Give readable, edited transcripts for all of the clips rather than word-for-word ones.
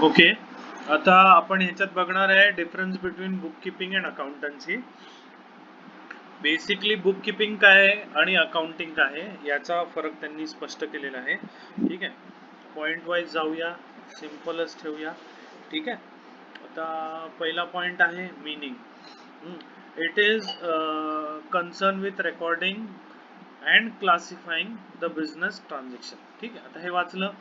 Okay, आता आपण ह्याच्यात बघणार आहे difference between book keeping and accountancy. Basically book keeping काय आहे आणि अकाउंटिंग काय आहे याचा फरक त्यांनी स्पष्ट केलेला आहे. ठीक आहे, पॉइंट वाईज जाऊया, सिम्पलच ठेवूया. ठीक आहे, आता पहिला पॉइंट आहे meaning. It is concern with recording and classifying the business transaction. ठीक आहे, आता हे वाचलं.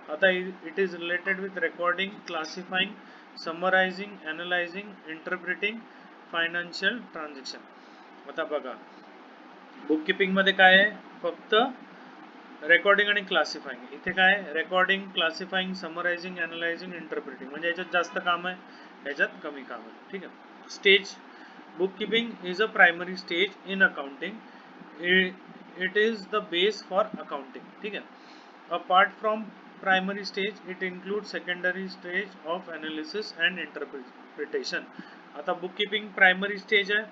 आता it is related with recording, classifying, summarising, analysing, interpreting financial transaction. आता बघा, बुक किपिंग मध्ये काय आहे, फक्त रेकॉर्डिंग आणि क्लासिफाईंग. इथे काय, recording, classifying, summarising, analysing, interpreting. म्हणजे याच्यात जास्त काम आहे, याच्यात कमी काम आहे. ठीक आहे, stage book keeping is a primary stage in accounting. It is the base for accounting. ठीक आहे, apart from primary stage it include secondary stage of analysis and interpretation. आता बुक किपिंग प्रायमरी स्टेज आहे,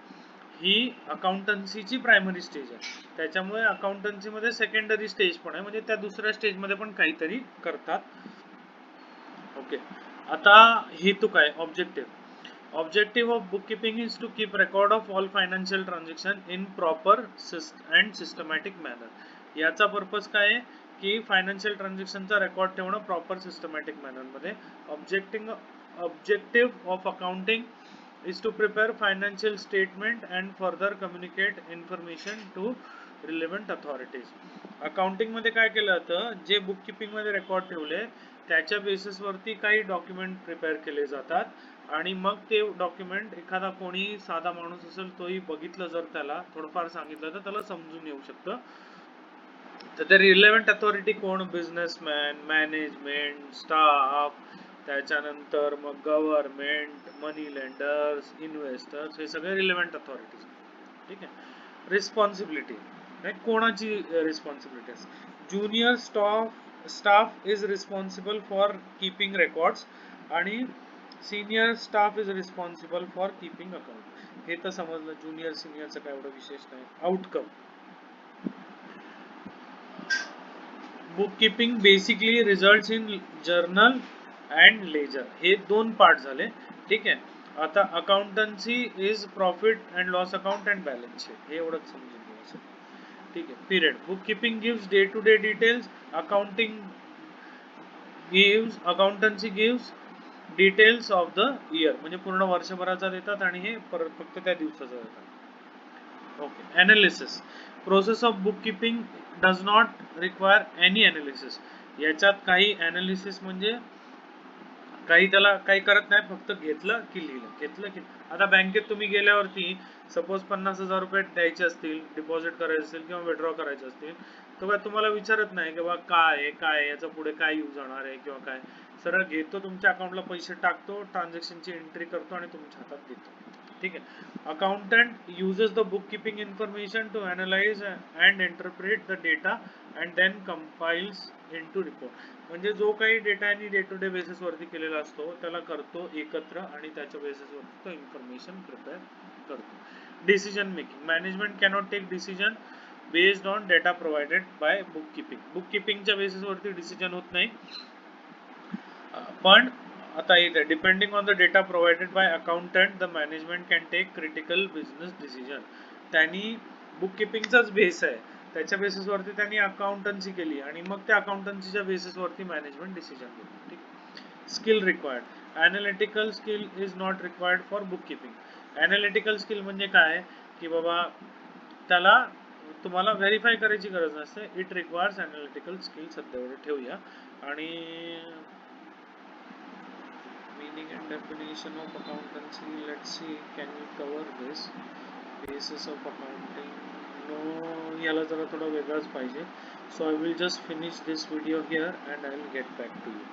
ही अकाउंटन्सीची primary stage आहे. त्याच्यामुळे accountancy मध्ये secondary stage पण आहे, म्हणजे त्या दुसऱ्या स्टेज मध्ये पण काहीतरी करतात. ओके, आता हेतू काय, objective. Objective of bookkeeping is to keep record of all financial transaction in proper and systematic manner. याचा पर्पज काय आहे की फायनान्शियल ट्रान्झॅक्शनचा रेकॉर्ड ठेवणं प्रॉपर सिस्टमॅटिक मॅनर मध्ये. Objective of accounting is to prepare financial statement and further communicate information to relevant authorities. Accounting मध्ये काय केलं जातं, जे बुक किपिंग मध्ये रेकॉर्ड ठेवले त्याच्या बेसिस वरती काही डॉक्युमेंट प्रिपेअर केले जातात आणि मग ते डॉक्युमेंट एखादा कोणी साधा माणूस असेल तोही बघितलं, जर त्याला थोडंफार सांगितलं तर त्याला समजून येऊ शकतं. तर ते रिलेव्हंट अथॉरिटी कोण, बिझनेसमॅन, मॅनेजमेंट, स्टाफ, त्याच्यानंतर मग गव्हर्नमेंट, मनी लेंडर्स, इन्व्हेस्टर्स, हे सगळे रिलेव्हंट अथॉरिटीज. ठीक आहे, रिस्पॉन्सिबिलिटी कोणाची रिस्पॉन्सिबिलिटी असते. Junior staff is responsible for keeping records आणि senior staff is responsible for keeping account. हे तर समजलं, ज्युनियर सिनियरचं काय एवढं विशेष नाही. Outcome, bookkeeping basically results in journal and ledger. हे दोन पार्ट झाले. ठीक आहे, आता accountancy is profit and loss account and balance sheet, हे एवढंच समजून घ्यायचं. ठीक आहे, period. Bookkeeping gives day to day details, accountancy gives details of the year, म्हणजे पूर्ण वर्षभराचा देतात आणि हे फक्त त्या दिवसाचा देतात. Okay, analysis. Process of bookkeeping does not require any analysis. याच्यात काही अनालिसिस म्हणजे काही त्याला काही करत नाही, फक्त घेतलं की लिहिलं, घेतलं की. आता बँकेत तुम्ही गेल्यावरती सपोज 50,000 रुपये द्यायचे असतील, डिपॉझिट करायचे असतील किंवा विड्रॉ करायचे असतील, तर काय तुम्हाला विचारत नाही की बा काय काय याचा पुढे काय यूज होणार आहे किंवा काय. सरळ घेतो, तुमच्या अकाउंटला पैसे टाकतो, ट्रान्झॅक्शनची एंट्री करतो आणि तुमच्या हातात देतो. ठीक आहे, accountant uses the bookkeeping information to analyze and interpret the data and then compiles into report. म्हणजे जो काही डेटा आणि डे टू डे बेसिस वरती केलेला असतो त्याला करतो एकत्र आणि त्याच्या बेसिस वरती तो इन्फॉर्मेशन प्रिपेअर करतो. Decision making. Management cannot take decision based on data provided by bookkeeping. बुककीपिंगच्या बेसिस वरती डिसिजन होत नाही, पण आता इथे depending on the data provided by accountant the management can take critical business decision. त्यांनी बुककीपिंगचाच बेस आहे, त्याच्या बेसिस वरती त्यांनी अकाउंटन्सी केली आणि मग त्या अकाउंटन्सीच्या बेसिस वरती मॅनेजमेंट डिसिजन घेतो. ठीक. Skill required. Analytical skill is not required for bookkeeping. Analytical skill म्हणजे काय की बाबा त्याला तुम्हाला व्हेरीफाय करायची गरज नसते. It requires analytical skill. सध्या एवढं ठेवूया. आणि meaning and definition of accountancy, let's see, can we cover this? Basis of accounting, no, याला जरा थोडा वेगळाच पाहिजे. So I will just finish this video here and I will get back to you.